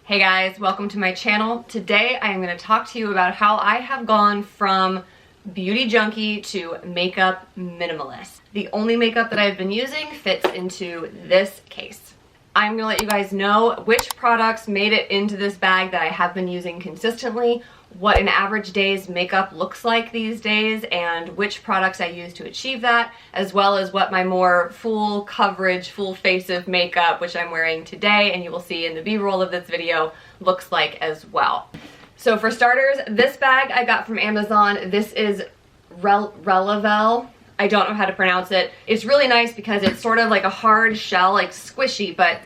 Hey guys, welcome to my channel. Today I am going to talk to you about how I have gone from beauty junkie to makeup minimalist. The only makeup that I've been using fits into this case. I'm going to let you guys know which products made it into this bag that I have been using consistently, what an average day's makeup looks like these days, and which products I use to achieve that, as well as what my more full coverage, full face of makeup, which I'm wearing today, and you will see in the B-roll of this video, looks like as well. So for starters, this bag I got from Amazon. This is Relavel. I don't know how to pronounce it. It's really nice because it's sort of like a hard shell, like squishy, but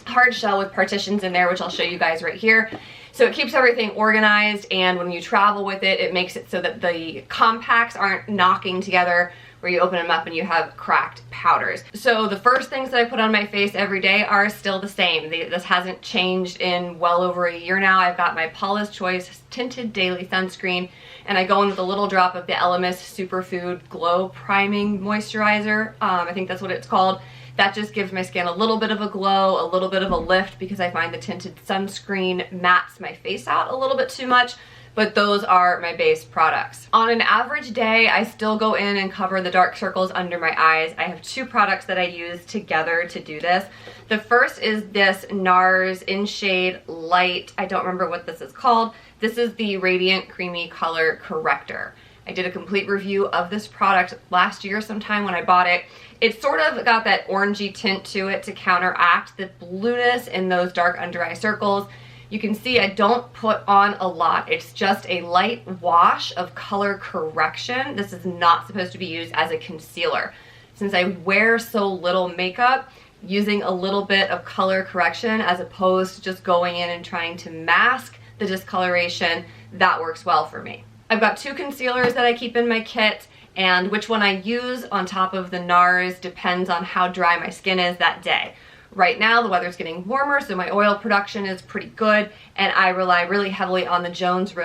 hard shell with partitions in there, which I'll show you guys right here. So it keeps everything organized, and when you travel with it, it makes it so that the compacts aren't knocking together where you open them up and you have cracked powders. So the first things that I put on my face every day are still the same. This hasn't changed in well over a year now. I've got my Paula's Choice Tinted Daily Sunscreen, and I go in with a little drop of the Elemis Superfood Glow Priming Moisturizer. I think that's what it's called. That just gives my skin a little bit of a glow, a little bit of a lift, because I find the tinted sunscreen mats my face out a little bit too much, but those are my base products. On an average day, I still go in and cover the dark circles under my eyes. I have two products that I use together to do this. The first is this NARS in shade light. I don't remember what this is called. This is the Radiant Creamy Color Corrector. I did a complete review of this product last year sometime when I bought it. It's sort of got that orangey tint to it to counteract the blueness in those dark under eye circles. You can see I don't put on a lot. It's just a light wash of color correction. This is not supposed to be used as a concealer. Since I wear so little makeup, using a little bit of color correction as opposed to just going in and trying to mask the discoloration, that works well for me. I've got two concealers that I keep in my kit, and which one I use on top of the NARS depends on how dry my skin is that day. Right now, the weather's getting warmer, so my oil production is pretty good, and I rely really heavily on the Jones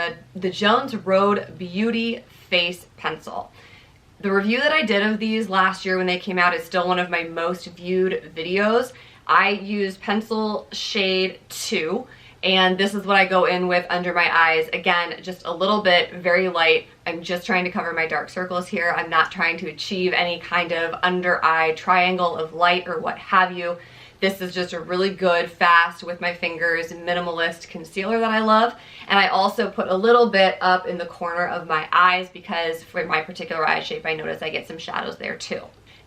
Road Beauty Face Pencil. The review that I did of these last year when they came out is still one of my most viewed videos. I use pencil shade 2. And this is what I go in with under my eyes. Again, just a little bit, very light. I'm just trying to cover my dark circles here. I'm not trying to achieve any kind of under eye triangle of light or what have you. This is just a really good, fast, with my fingers, minimalist concealer that I love. And I also put a little bit up in the corner of my eyes because for my particular eye shape, I notice I get some shadows there too.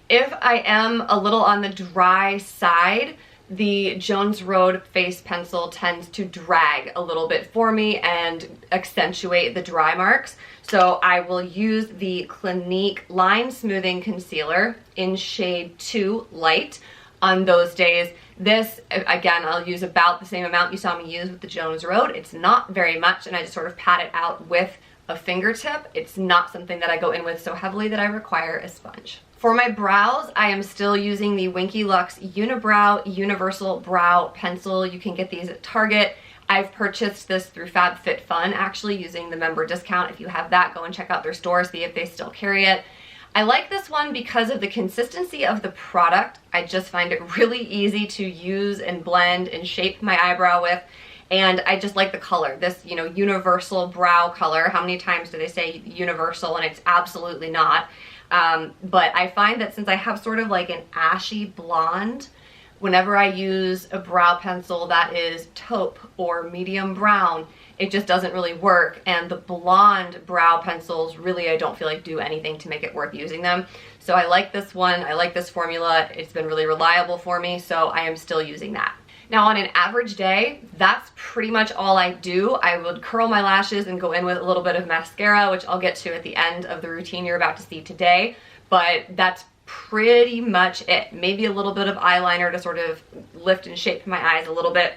If I am a little on the dry side, the Jones Road face pencil tends to drag a little bit for me and accentuate the dry marks. So I will use the Clinique Line Smoothing Concealer in shade 2 light on those days. This, again, I'll use about the same amount you saw me use with the Jones Road. It's not very much, and I just sort of pat it out with a fingertip. It's not something that I go in with so heavily that I require a sponge. For my brows, I am still using the Winky Lux Unibrow Universal Brow Pencil. You can get these at Target. I've purchased this through FabFitFun, actually, using the member discount. If you have that, go and check out their store, see if they still carry it. I like this one because of the consistency of the product. I just find it really easy to use and blend and shape my eyebrow with. And I just like the color, this, you know, universal brow color. How many times do they say universal? And it's absolutely not. But I find that since I have sort of like an ashy blonde, whenever I use a brow pencil that is taupe or medium brown, it just doesn't really work. And the blonde brow pencils really, I don't feel like do anything to make it worth using them. So I like this one. I like this formula. It's been really reliable for me, so I am still using that. Now on an average day, that's pretty much all I do. I would curl my lashes and go in with a little bit of mascara, which I'll get to at the end of the routine you're about to see today, but that's pretty much it. Maybe a little bit of eyeliner to sort of lift and shape my eyes a little bit,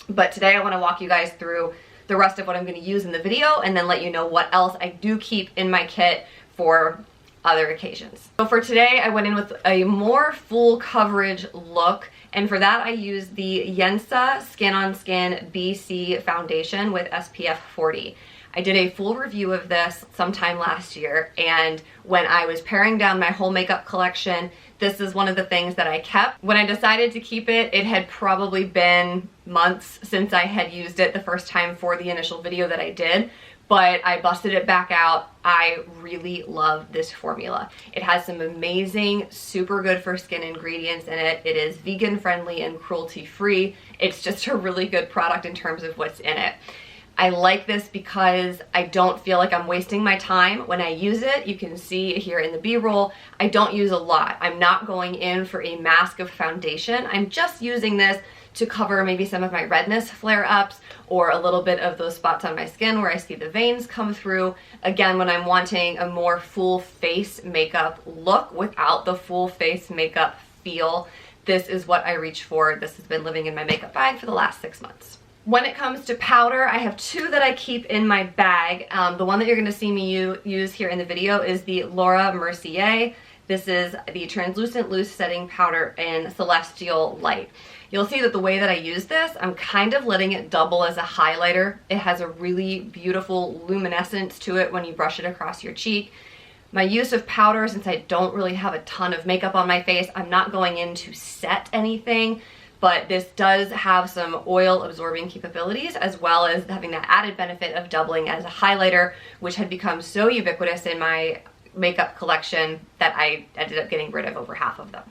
but today I want to walk you guys through the rest of what I'm going to use in the video and then let you know what else I do keep in my kit for other occasions. So for today, I went in with a more full coverage look, and for that I used the Yensa Skin on Skin BC Foundation with SPF 40. I did a full review of this sometime last year, and when I was paring down my whole makeup collection, this is one of the things that I kept. When I decided to keep it, it had probably been months since I had used it the first time for the initial video that I did, but I busted it back out. I really love this formula. It has some amazing, super good for skin ingredients in it. It is vegan friendly and cruelty free. It's just a really good product in terms of what's in it. I like this because I don't feel like I'm wasting my time when I use it. You can see here in the B-roll, I don't use a lot. I'm not going in for a mask of foundation. I'm just using this to cover maybe some of my redness flare-ups or a little bit of those spots on my skin where I see the veins come through. Again, when I'm wanting a more full face makeup look without the full face makeup feel, this is what I reach for. This has been living in my makeup bag for the last 6 months. When it comes to powder, I have two that I keep in my bag. The one that you're gonna see me use here in the video is the Laura Mercier. This is the translucent loose setting powder in Celestial Light. You'll see that the way that I use this, I'm kind of letting it double as a highlighter. It has a really beautiful luminescence to it when you brush it across your cheek. My use of powder, since I don't really have a ton of makeup on my face, I'm not going in to set anything, but this does have some oil absorbing capabilities as well as having that added benefit of doubling as a highlighter, which had become so ubiquitous in my makeup collection that I ended up getting rid of over half of them.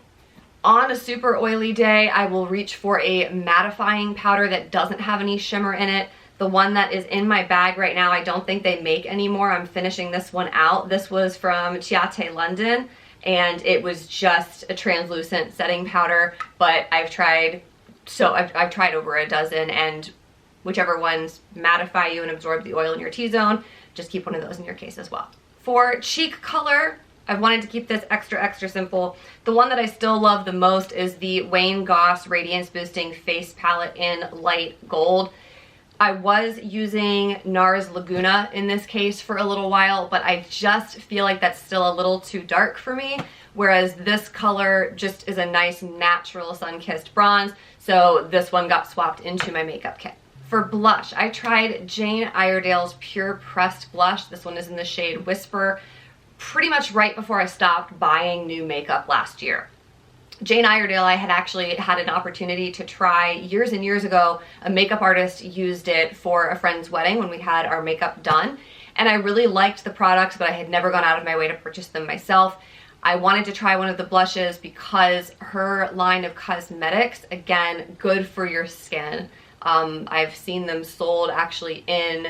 On a super oily day, I will reach for a mattifying powder that doesn't have any shimmer in it. The one that is in my bag right now, I don't think they make anymore. I'm finishing this one out. This was from Chiate London, and it was just a translucent setting powder, but I've tried over a dozen, and whichever ones mattify you and absorb the oil in your T-zone, just keep one of those in your case as well. For cheek color, I've wanted to keep this extra simple. The one that I still love the most is the Wayne Goss Radiance Boosting Face Palette in Light Gold. I was using NARS Laguna in this case for a little while, but I just feel like that's still a little too dark for me, whereas this color just is a nice natural sun-kissed bronze, so this one got swapped into my makeup kit. For blush, I tried Jane Iredale's Pure Pressed Blush. This one is in the shade Whisper, pretty much right before I stopped buying new makeup last year. Jane Iredale, I had actually had an opportunity to try years and years ago. A makeup artist used it for a friend's wedding when we had our makeup done, and I really liked the products, but I had never gone out of my way to purchase them myself. I wanted to try one of the blushes because her line of cosmetics, again, good for your skin. I've seen them sold actually in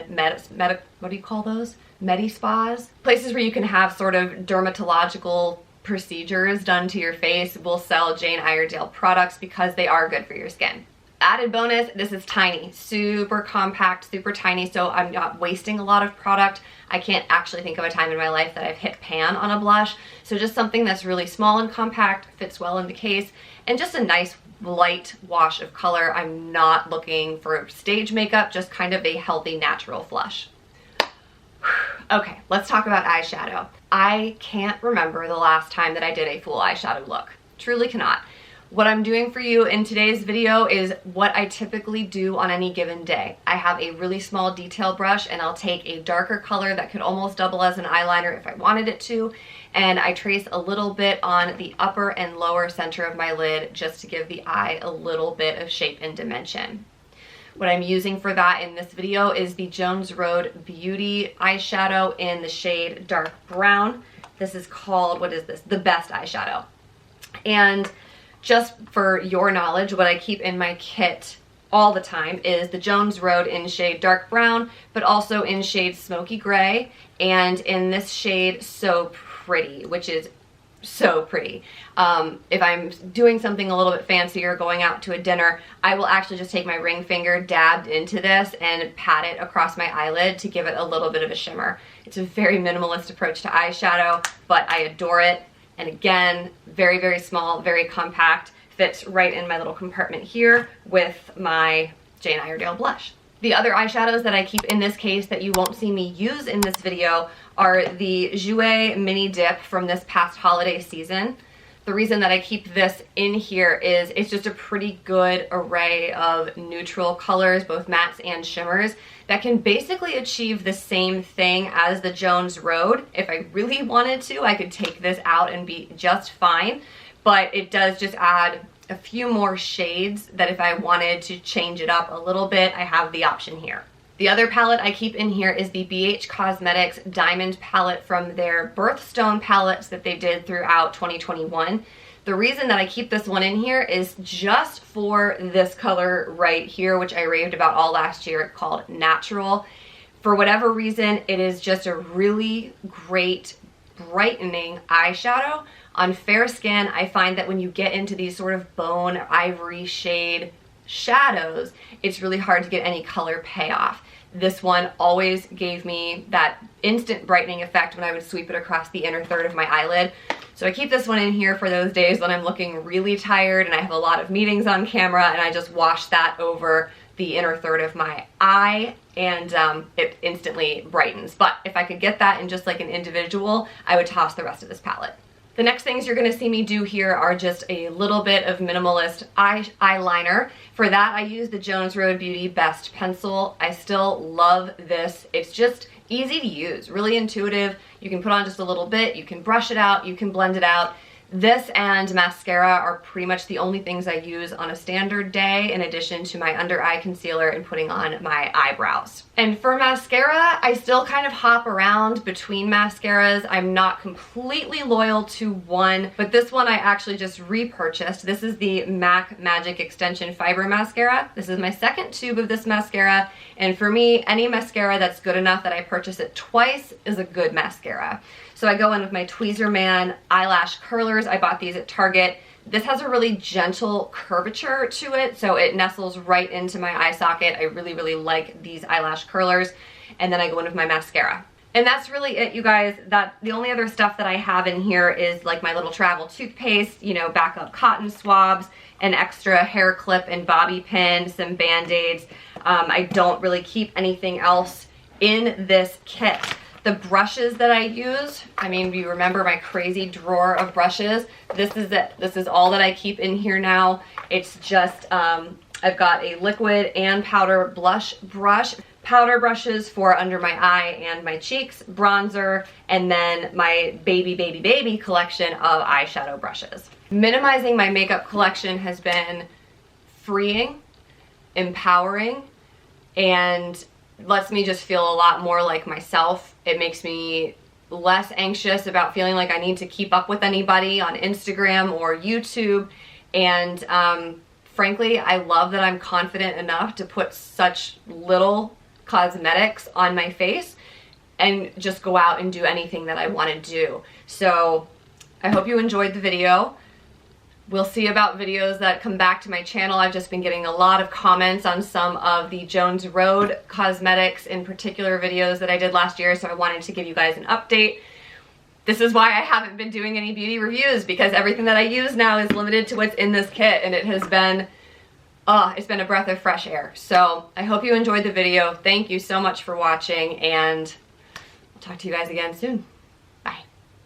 what do you call those? Medi-spas. Places where you can have sort of dermatological procedures done to your face will sell Jane Iredale products because they are good for your skin. Added bonus, this is tiny, super compact, super tiny, so I'm not wasting a lot of product. I can't actually think of a time in my life that I've hit pan on a blush, so just something that's really small and compact, fits well in the case, and just a nice light wash of color. I'm not looking for stage makeup, just kind of a healthy, natural flush. Okay, let's talk about eyeshadow. I can't remember the last time that I did a full eyeshadow look. Truly cannot. What I'm doing for you in today's video is what I typically do on any given day. I have a really small detail brush, and I'll take a darker color that could almost double as an eyeliner if I wanted it to, and I trace a little bit on the upper and lower center of my lid just to give the eye a little bit of shape and dimension. What I'm using for that in this video is the Jones Road Beauty eyeshadow in the shade Dark Brown. This is called, what is this? The Best Eyeshadow. And just for your knowledge, what I keep in my kit all the time is the Jones Road in shade Dark Brown, but also in shade Smoky Gray, and in this shade So Pretty, which is so pretty. If I'm doing something a little bit fancier, going out to a dinner, I will actually just take my ring finger dabbed into this and pat it across my eyelid to give it a little bit of a shimmer. It's a very minimalist approach to eyeshadow, but I adore it. And again, very small, very compact, fits right in my little compartment here with my Jane Iredale blush. The other eyeshadows that I keep in this case that you won't see me use in this video are the Jouer Mini Dip from this past holiday season. The reason that I keep this in here is it's just a pretty good array of neutral colors, both mattes and shimmers, that can basically achieve the same thing as the Jones Road. If I really wanted to, I could take this out and be just fine, but it does just add a few more shades that if I wanted to change it up a little bit, I have the option here. The other palette I keep in here is the BH Cosmetics Diamond palette from their Birthstone palettes that they did throughout 2021. The reason that I keep this one in here is just for this color right here, which I raved about all last year, called Natural. For whatever reason, it is just a really great brightening eyeshadow. On fair skin, I find that when you get into these sort of bone ivory shade shadows, it's really hard to get any color payoff. This one always gave me that instant brightening effect when I would sweep it across the inner third of my eyelid. So I keep this one in here for those days when I'm looking really tired and I have a lot of meetings on camera, and I just wash that over the inner third of my eye, and it instantly brightens. But if I could get that in just like an individual, I would toss the rest of this palette. The next things you're gonna see me do here are just a little bit of Minimalist Eye Eyeliner. For that, I use the Jones Road Beauty Best Pencil. I still love this. It's just easy to use, really intuitive. You can put on just a little bit, you can brush it out, you can blend it out. This and mascara are pretty much the only things I use on a standard day, in addition to my under eye concealer and putting on my eyebrows. And for mascara, I still kind of hop around between mascaras. I'm not completely loyal to one, but this one I actually just repurchased. This is the MAC Magic Extension Fiber Mascara. This is my second tube of this mascara, and for me, any mascara that's good enough that I purchase it twice is a good mascara. So I go in with my Tweezerman Eyelash Curlers. I bought these at Target. This has a really gentle curvature to it, so it nestles right into my eye socket. I really, really like these eyelash curlers. And then I go in with my mascara. And that's really it, you guys. The only other stuff that I have in here is like my little travel toothpaste, you know, backup cotton swabs, an extra hair clip and bobby pin, some Band-Aids. I don't really keep anything else in this kit. The brushes that I use, I mean, you remember my crazy drawer of brushes? This is it. This is all that I keep in here now. It's just, I've got a liquid and powder blush brush, powder brushes for under my eye and my cheeks, bronzer, and then my baby collection of eyeshadow brushes. Minimizing my makeup collection has been freeing, empowering, and lets me just feel a lot more like myself. It makes me less anxious about feeling like I need to keep up with anybody on Instagram or YouTube. And frankly, I love that I'm confident enough to put such little cosmetics on my face and just go out and do anything that I want to do. So I hope you enjoyed the video. We'll see about videos that come back to my channel. I've just been getting a lot of comments on some of the Jones Road cosmetics, in particular videos that I did last year, so I wanted to give you guys an update. This is why I haven't been doing any beauty reviews, because everything that I use now is limited to what's in this kit, and it has been, it's been a breath of fresh air. So I hope you enjoyed the video. Thank you so much for watching, and I'll talk to you guys again soon.